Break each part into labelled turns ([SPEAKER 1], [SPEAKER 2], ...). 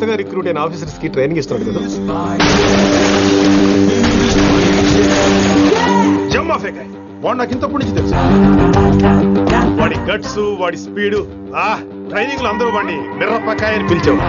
[SPEAKER 1] కొత్తగా రిక్రూట్ అయిన ఆఫీసర్స్ కి ట్రైనింగ్ ఇస్తున్నాడు కదా.
[SPEAKER 2] వాడు నాకు ఇంతప్పటి నుంచి తెలుసు. వాడి గట్స్, వాడి స్పీడు, ట్రైనింగ్ లో అందరూ వాడిని మిర్రపకాయ అని పిలిచావు.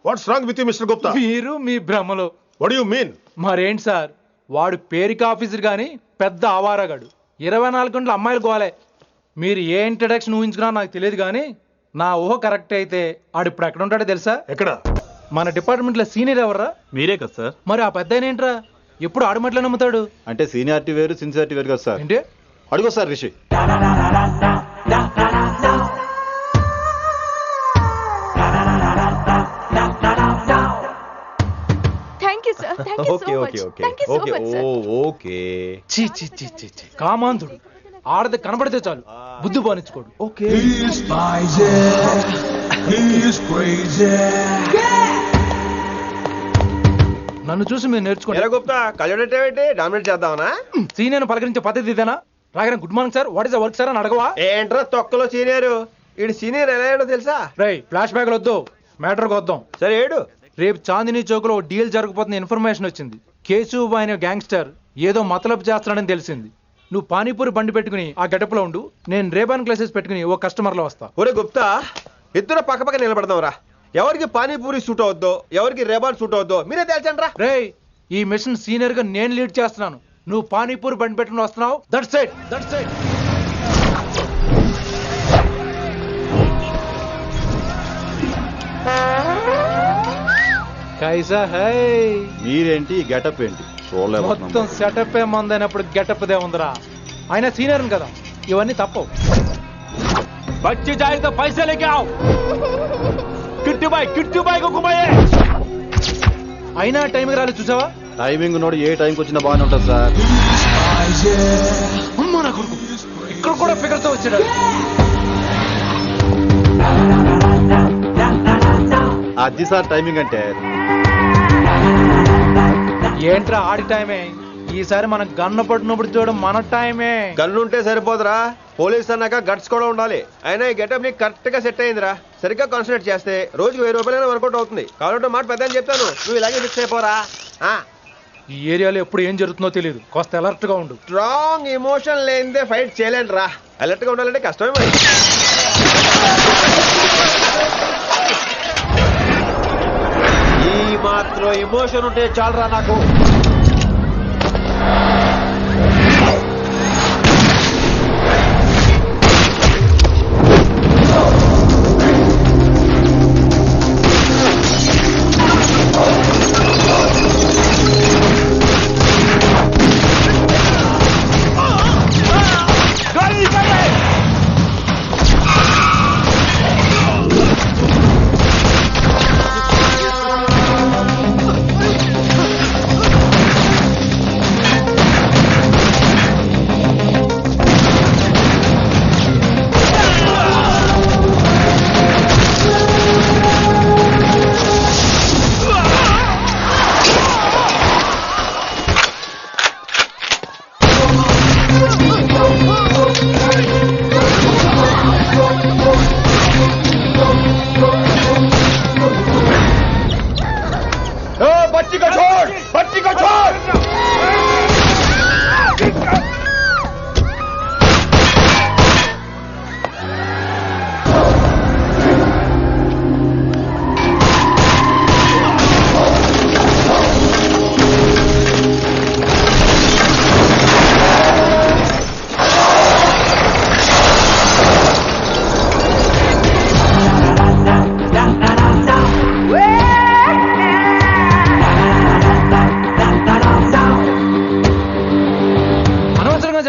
[SPEAKER 2] What's wrong with you mister Gupta?
[SPEAKER 3] మీరు మీ భ్రమలో.
[SPEAKER 2] What you mean?
[SPEAKER 3] మరేంటి సార్, వాడు పేరుకి ఆఫీసర్ గాని పెద్ద ఆవారగాడు. 24 గంటలు అమ్మాయిలు గోలే. మీరు ఏ ఇంట్రడక్షన్ ఊహించుకున్నా నాకు తెలియదు కానీ నా ఊహ కరెక్ట్ అయితే ఆడు ఇప్పుడు ఎక్కడ ఉంటాడో తెలుసా?
[SPEAKER 2] ఎక్కడ?
[SPEAKER 3] మన డిపార్ట్మెంట్ లో సీనియర్ ఎవర్రా?
[SPEAKER 4] మీరే కదా సార్.
[SPEAKER 3] మరి ఆ పెద్ద ఏంట్రా ఎప్పుడు ఆడమట్లో నమ్ముతాడు?
[SPEAKER 4] అంటే సీనియారిటీ వేరు సిన్సియారిటీ వేరు కదా సార్.
[SPEAKER 3] ఏంటి
[SPEAKER 4] అడుగు సార్ రిషి.
[SPEAKER 3] కామాంధుడు ఆడది కనబడితే చాలు బుద్ధి బానించుకోడు. నన్ను చూసి మీరు నేర్చుకోండి. సీనియర్ పలకరించే పద్ధతి ఇదేనా? రాగానే good morning sir, what is the work sir అని అడగవా?
[SPEAKER 1] ఏంట్రా తొక్కలో సీనియర్? ఈడు సీనియర్ ఎలా ఏడో తెలుసా?
[SPEAKER 3] రై ఫ్లాష్ బ్యాక్ వద్దు, మ్యాటర్కి వద్దాం.
[SPEAKER 1] సరే ఏడు.
[SPEAKER 3] రేపు చాందినీ చౌక్ లో డీల్ జరగబోతున్న ఇన్ఫర్మేషన్ వచ్చింది. కేశూబాయ్ అనే గ్యాంగ్స్టర్ ఏదో మతలబు చేస్తున్నాడని తెలిసింది. నువ్వు పానీపూరి బండి పెట్టుకుని ఆ గడప లో ఉండు, నేను రేబాన్ క్లాసెస్ పెట్టుకుని ఓ కస్టమర్ లో వస్తా.
[SPEAKER 1] ఒరే గుప్తా, ఇద్దరు పక్క పక్క నిలబడదాం రా. ఎవరికి పానీపూరి సూట్ అవుద్దో, ఎవరికి రేబాన్ సూట్ అవుద్దో మీరే తేల్చండి రా.
[SPEAKER 3] రే, ఈ మిషన్ సీనియర్ గా నేను లీడ్ చేస్తున్నాను. నువ్వు పానీపూరి బండి పెట్టుకుని వస్తున్నావు. That's it, that's it. కైసా హై?
[SPEAKER 4] మీరేంటి గెటప్ ఏంటి?
[SPEAKER 3] మొత్తం సెటప్ ఏ మందైనప్పుడు గెటప్ దే ఉందిరా. ఆయన సీనియర్ కదా, ఇవన్నీ తప్పవు. బచ్చి జాయితో పైసా లేకే ఆవ్. కిట్టు బాయ్ కుమాయే. అయినా టైంకి రాలేదు చూసావా?
[SPEAKER 4] టైమింగ్ నోడు ఏ టైంకి వచ్చినా బాగానే ఉంటుంది సార్.
[SPEAKER 3] అమ్మ నా కొడుకు, ఇక్కడ కూడా ఫిగర్ తో వచ్చాడు.
[SPEAKER 4] అది సార్ టైమింగ్ అంటే.
[SPEAKER 3] ఏంట్రా ఆడి టైమే? ఈసారి మనం గన్ను పట్టినప్పుడు చూడడం మన టైమే.
[SPEAKER 1] గన్ను ఉంటే సరిపోదురా, పోలీస్ అన్నాక గట్స్ కూడా ఉండాలి. అయినా ఈ గెటప్ నీకు కరెక్ట్ గా సెట్ అయిందిరా. సరిగ్గా కాన్సన్ట్రేట్ చేస్తే రోజుకి 1000 రూపాయలైనా వర్కౌట్ అవుతుంది. కాబట్టి మాట పెద్ద అని చెప్తాను, నువ్వు ఇలాగే ఫిక్స్ అయిపోరా.
[SPEAKER 3] ఈ ఏరియాలో ఎప్పుడు ఏం జరుగుతుందో తెలియదు, కాస్త అలర్ట్ గా ఉండు.
[SPEAKER 1] స్ట్రాంగ్ ఎమోషన్ లేనిదే ఫైట్ చేయలేను రా. అలర్ట్ గా ఉండాలంటే కష్టమే మరి. ఈ మాత్రం ఎమోషన్ ఉంటే చాలరా నాకు.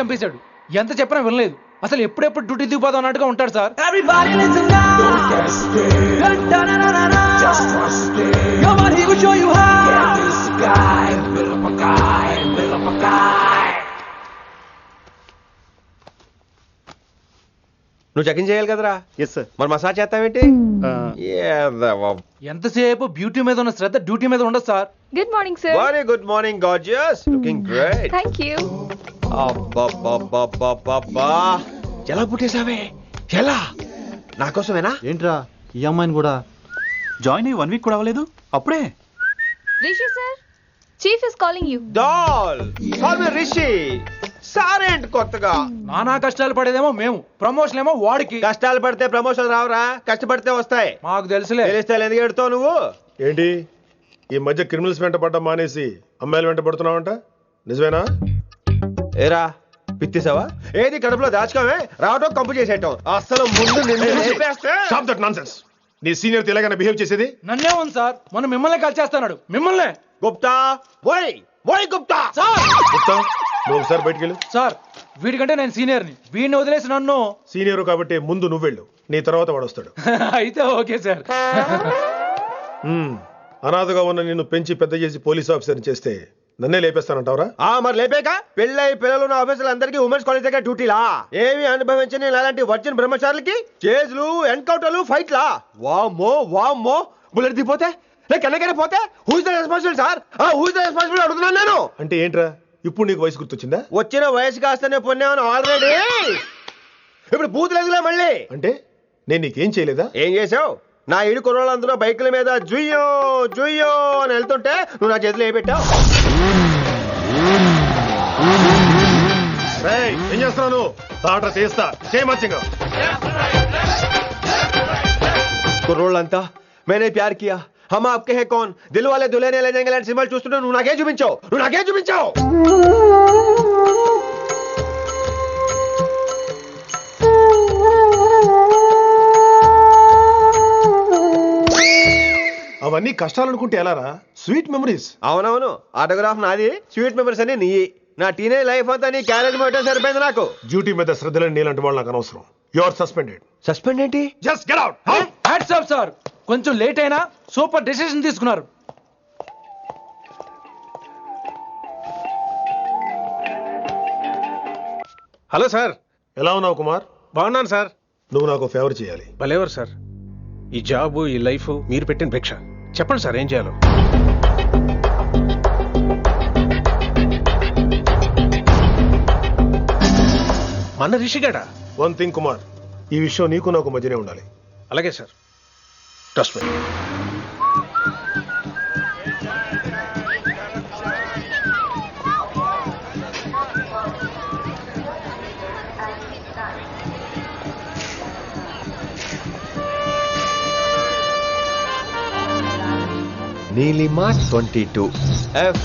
[SPEAKER 3] చంపేశాడు. ఎంత చెప్పినా వినలేదు. అసలు ఎప్పుడెప్పుడు డ్యూటీ దిగిపోదాం అన్నట్టుగా ఉంటాడు సార్.
[SPEAKER 1] నువ్వు చెకింగ్ చేయాలి కదరా?
[SPEAKER 4] Yes sir.
[SPEAKER 1] మరి మసాజ్ చేస్తావేంటి?
[SPEAKER 3] ఎంతసేపు బ్యూటీ మీద ఉన్న శ్రద్ధ డ్యూటీ మీద ఉండదు sir.
[SPEAKER 5] Good morning sir.
[SPEAKER 1] Very good morning gorgeous, looking great.
[SPEAKER 5] Thank you.
[SPEAKER 1] అబ్బబ్బబ్బబ్బబ్బా, ఎలా పుట్టేసావే? ఎలా? నా కోసమేనా?
[SPEAKER 4] ఏంట్రా ఈ అమ్మాయిని కూడా?
[SPEAKER 5] జాయిన్ అయ్యి 1 వీక్ కూడా అవ్వలేదు అప్పుడే.
[SPEAKER 6] Rishi sir, chief is calling you.
[SPEAKER 1] Doll call me Rishi. సారేంటి కొత్తగా?
[SPEAKER 3] నానా కష్టాలు పడేదేమో మేము, ప్రమోషన్ ఏమో వాడికి.
[SPEAKER 1] కష్టాలు పడితే ప్రమోషన్ రావురా, కష్టపడితే వస్తాయి.
[SPEAKER 3] మాకు తెలుసులే.
[SPEAKER 1] తెలిస్తే ఎందుకు ఎడుతావు నువ్వు?
[SPEAKER 2] ఏంటి ఈ మధ్య క్రిమినల్స్ వెంట పడ్డం మానేసి అమ్మాయిలు వెంట పడుతున్నావంట, నిజమేనా?
[SPEAKER 1] ఏరా పిత్తిసావా? ఏది కడుపులో దాచుకోవే, రావటం కంపు చేసేయటం. అసలు ముందు నిన్ను లేపేస్తే.
[SPEAKER 2] Stop that nonsense. నీ సీనియర్ తెలంగాణ బిహేవ్ చేసేది?
[SPEAKER 3] నన్నే ఉంది సార్, మనం మిమ్మల్ని కాల్ చేస్తున్నాడు. మిమ్మల్నే.
[SPEAKER 1] గుప్తా ఓయ్ ఓయ్ గుప్తా.
[SPEAKER 3] సార్
[SPEAKER 2] గుప్తా, నువ్వు ఒకసారి బయటికి వెళ్ళు.
[SPEAKER 3] సార్, వీడికంటే నేను సీనియర్ని, వీడిని వదిలేసి నన్ను.
[SPEAKER 2] సీనియర్ కాబట్టి ముందు నువ్వు వెళ్ళు, నీ తర్వాత వాడు వస్తాడు.
[SPEAKER 3] అయితే ఓకే సార్.
[SPEAKER 2] అనాథగా ఉన్న నిన్ను పెంచి పెద్ద చేసి పోలీస్ ఆఫీసర్ని చేస్తే నన్నే లేపేస్తానంటావరా?
[SPEAKER 1] మరి లేపాక పెళ్ళై పిల్లలు ఉన్న ఆఫీసులు అందరికీ ఉమెన్స్ కాలేజ్ దగ్గర డ్యూటీలా? ఏమి అనుభవించని అలాంటి వర్జిన్ బ్రహ్మచారులకి చేజ్లు, ఎన్కౌంటర్లు, ఫైట్లా? వామ్మో వామ్మో. బుల్లెట్ దిగిపోతే లేక ఎన్నకైనా పోతే who is the responsible sir? Who is the responsible అడుగుతున్నాను నేను.
[SPEAKER 2] అంటే ఏంట్రా ఇప్పుడు నీకు వయసు గుర్తొచ్చిందా?
[SPEAKER 1] వచ్చిన వయసు కాస్తనే పొన్నాను ఆల్రెడీ. ఇప్పుడు బూతులేదులే మళ్ళీ.
[SPEAKER 2] అంటే నేను నీకేం చేయలేదా?
[SPEAKER 1] ఏం చేసావు? నా ఇడు కుర్రోళ్ళందరూ బైకుల మీద జుయ్యో జుయ్యో అని వెళ్తుంటే నువ్వు నా చేతిలో ఏ పెట్టావు?
[SPEAKER 2] ఏం చేస్తున్నాను? తాట చేస్తా చేయమచ్చంగా.
[SPEAKER 1] కుర్రోళ్ళంతా मैंने प्यार किया, हम आपके हैं कौन, दिल वाले दुल्हने ले जाएंगे లాంటి సినిమాలు చూస్తుంటే నువ్వు నాకే చూపించావు.
[SPEAKER 2] అవన్నీ కష్టాలనుకుంటే ఎలారా? Sweet memories.
[SPEAKER 1] అవునవును, ఆటోగ్రాఫ్ నాది, స్వీట్ మెమరీస్ అని నీ. నా టీనేజ్ లైఫ్ అంతా నీ క్యారేజ్ మొత్తం సరిపోయింది నాకు.
[SPEAKER 2] డ్యూటీ మీద శ్రద్ధలేని నీలాంటి వాళ్ళు నాకు అనవసరం. You are suspended.
[SPEAKER 1] సస్పెండ్ ఏంటి?
[SPEAKER 2] Just get out.
[SPEAKER 3] Hats off sir, కొంచెం లేట్ అయినా సూపర్ డెసిషన్ తీసుకున్నారు.
[SPEAKER 7] Hello sir.
[SPEAKER 2] ఎలా ఉన్నావు కుమార్?
[SPEAKER 7] బాగున్నాను సార్.
[SPEAKER 2] నువ్వు నాకు ఫేవర్ చేయాలి.
[SPEAKER 7] భలేవారు సార్. ఈ జాబు, ఈ లైఫ్ మీరు పెట్టిన భిక్ష. చెప్పండి సార్ ఏం చేయాలో. మన రిషిగాడా?
[SPEAKER 2] వన్ థింగ్ కుమార్, ఈ విషయం నీకు నాకు మధ్యనే ఉండాలి.
[SPEAKER 7] అలాగే sir, trust me.
[SPEAKER 1] Neelima 22 F.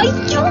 [SPEAKER 6] అయ్యో,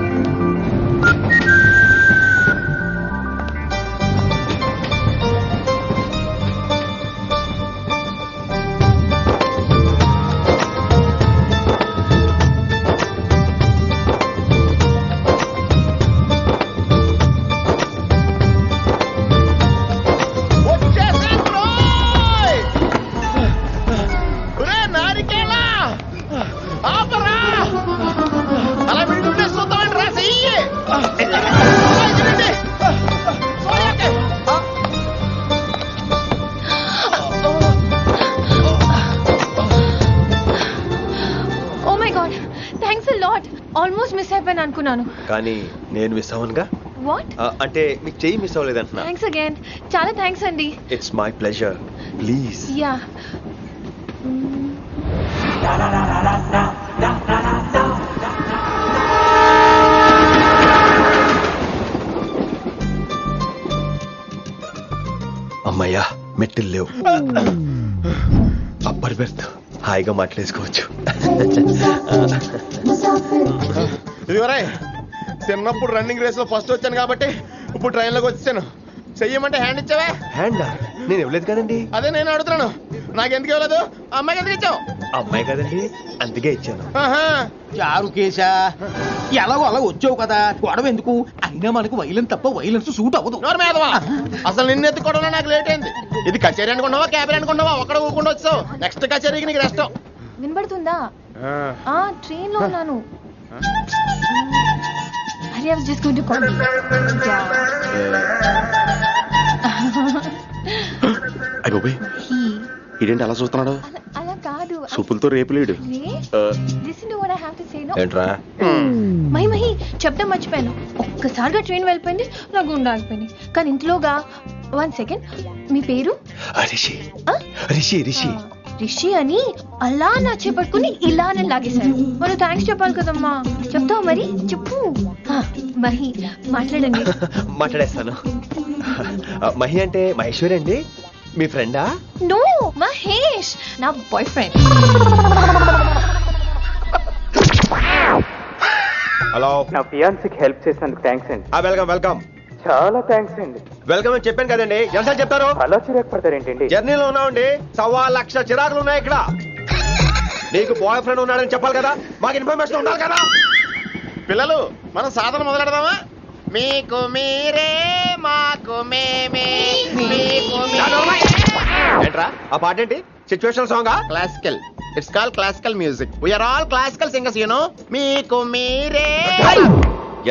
[SPEAKER 6] ఆల్మోస్ట్ మిస్ అయిపోయాను అనుకున్నాను.
[SPEAKER 1] కానీ నేను మిస్ అవ్వనుగా.
[SPEAKER 6] వాట్?
[SPEAKER 1] అంటే మీకు చెయ్యి మిస్ అవ్వలేదంటున్నా.
[SPEAKER 6] థ్యాంక్స్ అగైన్, చాలా థ్యాంక్స్ అండి.
[SPEAKER 1] It's my pleasure, please.
[SPEAKER 6] Yeah.
[SPEAKER 1] అమ్మయ్యా, మెట్టులు లేవు. అప్పర్ బెర్త్, హాయిగా మాట్లాడేసుకోవచ్చు.
[SPEAKER 8] ఇదివరే చిన్నప్పుడు రన్నింగ్ రేస్ లో ఫస్ట్ వచ్చాను కాబట్టి ఇప్పుడు ట్రైన్ లోకి వచ్చాను. చెయ్యమంటే హ్యాండ్ ఇచ్చావే?
[SPEAKER 1] హ్యాండా? నేను ఇవ్వలేదు కదండి.
[SPEAKER 8] అదే నేను అడుగుతున్నాను, నాకెందుకు ఇవ్వలేదు? అమ్మాయికి ఎందుకు ఇచ్చావు?
[SPEAKER 1] అమ్మాయి కదండి, అందుకే ఇచ్చాను.
[SPEAKER 9] చారు కేశా, ఎలాగో అలా వచ్చావు కదా, గొడవ ఎందుకు? అయినా మనకు వైలెన్స్ తప్ప వైలెన్స్ సూట్ అవ్వదు.
[SPEAKER 8] అసలు నిన్ను ఎత్తుకోవడంలో నాకు లేట్ అయింది. ఇది కచేరీ అనుకున్నావా, క్యాబరీ అనుకున్నావా? ఒక్కడ ఊకుండా వచ్చావు. నెక్స్ట్ కచేరీకి నీకు రెస్ట్.
[SPEAKER 6] వినబడుతుందా? ట్రైన్ లో ఉన్నాను. I was just going to call you.
[SPEAKER 5] ఇదేంటి అలా చూస్తున్నాడు?
[SPEAKER 6] అలా కాదు.
[SPEAKER 5] సూపులతో రేపు లేడు.
[SPEAKER 6] Listen to what I have to say
[SPEAKER 1] ఏంట్రా
[SPEAKER 6] మహి చెప్పడం మర్చిపోయాను. ఒక్కసారిగా ట్రైన్ వెళ్ళిపోయింది, నా గుండె ఆగిపోయింది. కానీ ఇంతలోగా 1 సెకండ్, మీ పేరు?
[SPEAKER 1] రిషి
[SPEAKER 6] రిషి అని అలా నా చేపట్టుకుని ఇలా నన్ను లాగేశారు. మనం థ్యాంక్స్ చెప్పాలి కదమ్మా. చెప్తావు మరి? చెప్పు. మహి మాట్లాడండి.
[SPEAKER 1] మాట్లాడేస్తాను. మహి అంటే మహేశ్వరి అండి, మీ ఫ్రెండా?
[SPEAKER 6] నో, మహేష్ నా బాయ్ ఫ్రెండ్.
[SPEAKER 1] హలో,
[SPEAKER 10] నా ఫియాన్సీకి హెల్ప్ చేసినందుకు థ్యాంక్స్ అండి.
[SPEAKER 1] వెల్కమ్.
[SPEAKER 10] చాలా థ్యాంక్స్ అండి.
[SPEAKER 1] వెల్కమ్ అని చెప్పాను కదండి, ఎంతసేపు చెప్తారు?
[SPEAKER 10] అలా చిరాకు పడతారేంటండి?
[SPEAKER 1] జర్నీలో ఉన్నామండి, 1,00,000 చిరాకులు ఉన్నాయి ఇక్కడ. నీకు బాయ్ ఫ్రెండ్ ఉన్నాడని చెప్పాలి కదా, మాకు ఇన్ఫర్మేషన్ ఉండాలి కదా.
[SPEAKER 8] పిల్లలు, మనం సాధన మొదలెడదామా? మీకు మీరే, మాకు మేమే, మీకు
[SPEAKER 1] ఏంట్రా ఆ పాట ఏంటి? Situation song?
[SPEAKER 8] Classical. It's call classical music. We are all classical singers, you know. మీకు మీరే.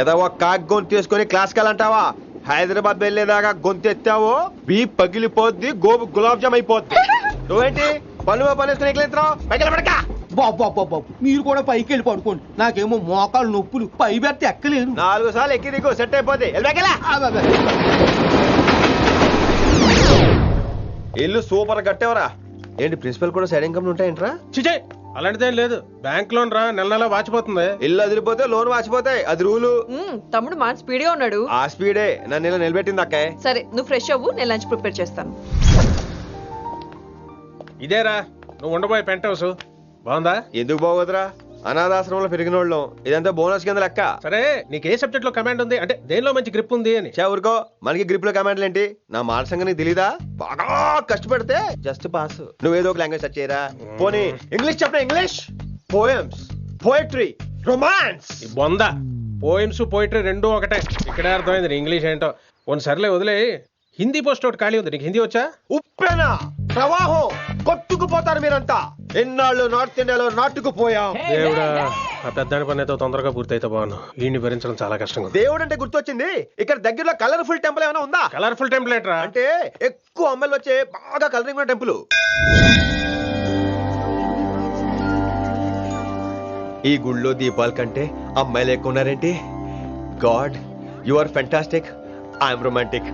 [SPEAKER 1] ఏదో ఒక కాక్ గొంతు తీసుకొని క్లాసికల్ అంటావా? హైదరాబాద్ వెళ్ళేదాకా గొంతు ఎత్తావో బీ పగిలిపోద్ది, గోబు గులాబ్ జామ్ అయిపోద్ది. నువ్వేంటి పనులు పనేసుకుని ఎక్కలేస్తున్నావు? పైకి పడక.
[SPEAKER 9] బాబు మీరు కూడా పైకి వెళ్ళి పడుకోండి. నాకేమో మోకాలు నొప్పులు, పై పెడితే ఎక్కలేను.
[SPEAKER 1] 4 సార్లు ఎక్కి దిగు, సెట్ అయిపోద్ది. ఇల్లు సూపర్ కట్టేవరా. ఏంటి ప్రిన్సిపల్ కూడా సైడ్ ఇన్కమ్ ఉంటాయంట్రా?
[SPEAKER 7] చిచే అలాంటిదేం లేదు. బ్యాంక్ లోన్ రా, నెల వాచిపోతుంది.
[SPEAKER 1] ఇల్లు అదిరిపోతే లోన్ వాచిపోతాయి, అది రూలు.
[SPEAKER 11] తమ్ముడు మా స్పీడ్గా ఉన్నాడు.
[SPEAKER 1] ఆ స్పీడే నన్ను ఇలా నిలబెట్టింది అక్కాయ్.
[SPEAKER 11] సరే నువ్వు ఫ్రెష్ అవ్వు, నేను లంచ్ ప్రిపేర్ చేస్తాను.
[SPEAKER 7] ఇదేరా నువ్వు ఉండబోయే పెంట్ హౌస్. బాగుందా?
[SPEAKER 1] ఎందుకు బాగోదురా, అనాథాశ్రమంలో పెరిగిన వాళ్ళం. ఇదంతా బోనస్ కింద లెక్క.
[SPEAKER 7] సరే నీకు ఏ సబ్జెక్ట్ లో కమాండ్ ఉంది, అంటే దేనిలో మంచి గ్రిప్ ఉంది అని.
[SPEAKER 1] ఊరుకో, మనకి గ్రిప్ లో కమాండ్లు ఏంటి? నా మాట సంగతి నీకు తెలీదా? బాగా కష్టపడితే జస్ట్ పాస్. నువ్వేదో ఒక లాంగ్వేజ్ సెర్చ్ చేయరా. పోనీ ఇంగ్లీష్ చెప్పిన ఇంగ్లీష్, పోయమ్స్, పోయట్రీ, రొమాన్స్.
[SPEAKER 7] బొంద పోయిమ్స్ పోయిటరీ రెండూ ఒకటే. ఇక్కడే అర్థమైంది ఇంగ్లీష్ ఏంటో. సర్లే వదిలే. హిందీ పోస్ట్ ఒకటి ఖాళీ ఉంది, నీకు హిందీ వచ్చా?
[SPEAKER 1] ఉప్పెనా ప్రవాహం కొట్టుకుపోతారు మీరంతా. ఎన్నాళ్ళు నార్త్ ఇండియాలో నాటుకుపోయాం.
[SPEAKER 7] దేవుడా, ఆ పెద్దాని పని అయితే తొందరగా పూర్తయితే బాగున్నాను. వీడిని భరించడం చాలా కష్టంగా.
[SPEAKER 1] దేవుడు అంటే గుర్తొచ్చింది, ఇక్కడ దగ్గరలో కలర్ఫుల్ టెంపుల్ ఏమైనా ఉందా?
[SPEAKER 7] కలర్ఫుల్ టెంపుల్ ఏంట్రా?
[SPEAKER 1] అంటే ఎక్కువ అమ్మాయిలు వచ్చే బాగా కలరింగ్ ఉన్న టెంపుల్. ఈ గుళ్ళో దీపాల కంటే అమ్మాయిలు ఎక్కువ ఉన్నారేంటి? God, you are fantastic, I'm romantic.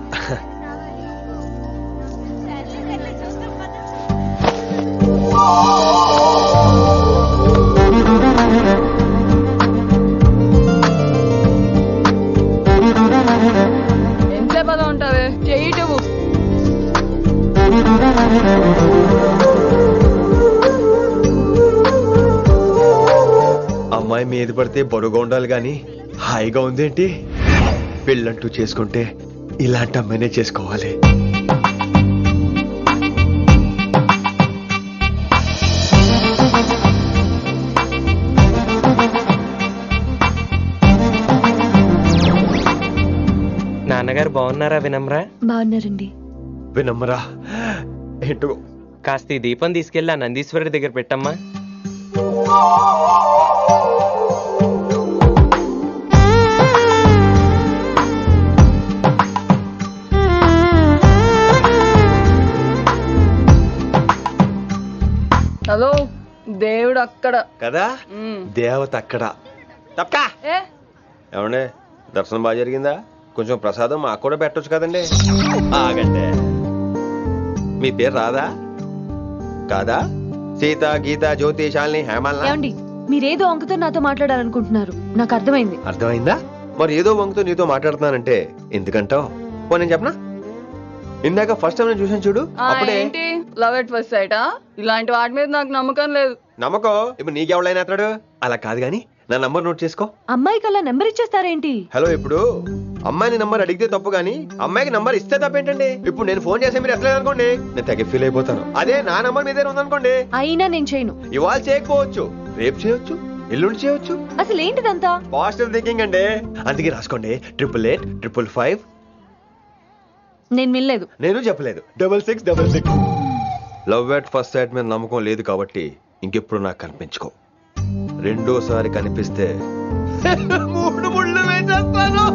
[SPEAKER 11] ఎంతసేపు అలా ఉంటావే, చేయటము.
[SPEAKER 1] అమ్మాయి మీద పడితే బరువుగా ఉండాలి గాని హాయిగా ఉందేంటి? పెళ్ళంటూ చేసుకుంటే ఇలాంటి అమ్మాయినే చేసుకోవాలి.
[SPEAKER 10] నాన్నగారు బాగున్నారా వినమ్రా?
[SPEAKER 6] బాగున్నారండి.
[SPEAKER 1] వినమ్రా ఏంటో?
[SPEAKER 10] కాస్త ఈ దీపం తీసుకెళ్ళి ఆ నందీశ్వరుడి దగ్గర పెట్టమ్మా.
[SPEAKER 11] హలో, దేవుడు అక్కడ
[SPEAKER 1] కదా, దేవత అక్కడ. తప్పకా ఏమండే, దర్శనం బాగా జరిగిందా? కొంచెం ప్రసాదం మాకు కూడా పెట్టొచ్చు కదండి. ఆగంటే, మీ పేరు రాదా? కాదా? సీత, గీత, జ్యోతి, శాలిని, హేమల్.
[SPEAKER 6] ఏమండి, మీరేదో వంకతో నాతో మాట్లాడాలనుకుంటున్నారు, నాకు అర్థమైంది.
[SPEAKER 1] అర్థమైందా? మరి ఏదో వంకతో నీతో మాట్లాడుతున్నానంటే ఎందుకంటావు? పో నేను చెప్పనా? ఇందాక ఫస్ట్ టైం నేను చూసాను చూడు, అప్పుడే.
[SPEAKER 11] ఏంటి లవ్ ఎట్ ఫస్ట్ సైటా? ఇలాంటి వాటి మీద నాకు నమ్మకం లేదు.
[SPEAKER 1] నమ్మకం ఇప్పుడు నీకెవడైనా అతడు? అలా కాదు గాని నా నంబర్ నోట్ చేసుకో.
[SPEAKER 6] అమ్మాయికి అలా నెంబర్ ఇచ్చేస్తారేంటి?
[SPEAKER 1] హలో, ఇప్పుడు అమ్మాయిని నంబర్ అడిగితే తప్పు గానీ అమ్మాయికి నంబర్ ఇస్తే తప్పేంటండి? ఇప్పుడు నేను ఫోన్ చేస్తే మీరు ఎట్లేదు అనుకోండి, నేను తెగ ఫీల్ అయిపోతాను. అదే నా నంబర్ మీదే ఉందనుకోండి,
[SPEAKER 6] అయినా నేను చేయను.
[SPEAKER 1] ఇవాళ చేయకపోవచ్చు, రేపు చేయొచ్చు, ఎల్లుండి చేయొచ్చు.
[SPEAKER 6] అసలు ఏంటిదంతా?
[SPEAKER 1] పాజిటివ్ థింకింగ్ అండి. అందుకే రాసుకోండి 888 555.
[SPEAKER 6] నేను వినలేదు.
[SPEAKER 1] నేను చెప్పలేదు 6666. లవ్ ఎట్ ఫస్ట్ సైట్ మీద నమ్మకం లేదు కాబట్టి ఇంకెప్పుడు నాకు కనిపించుకో. రెండోసారి కనిపిస్తే 3 ముళ్ళు వేసేస్తాను.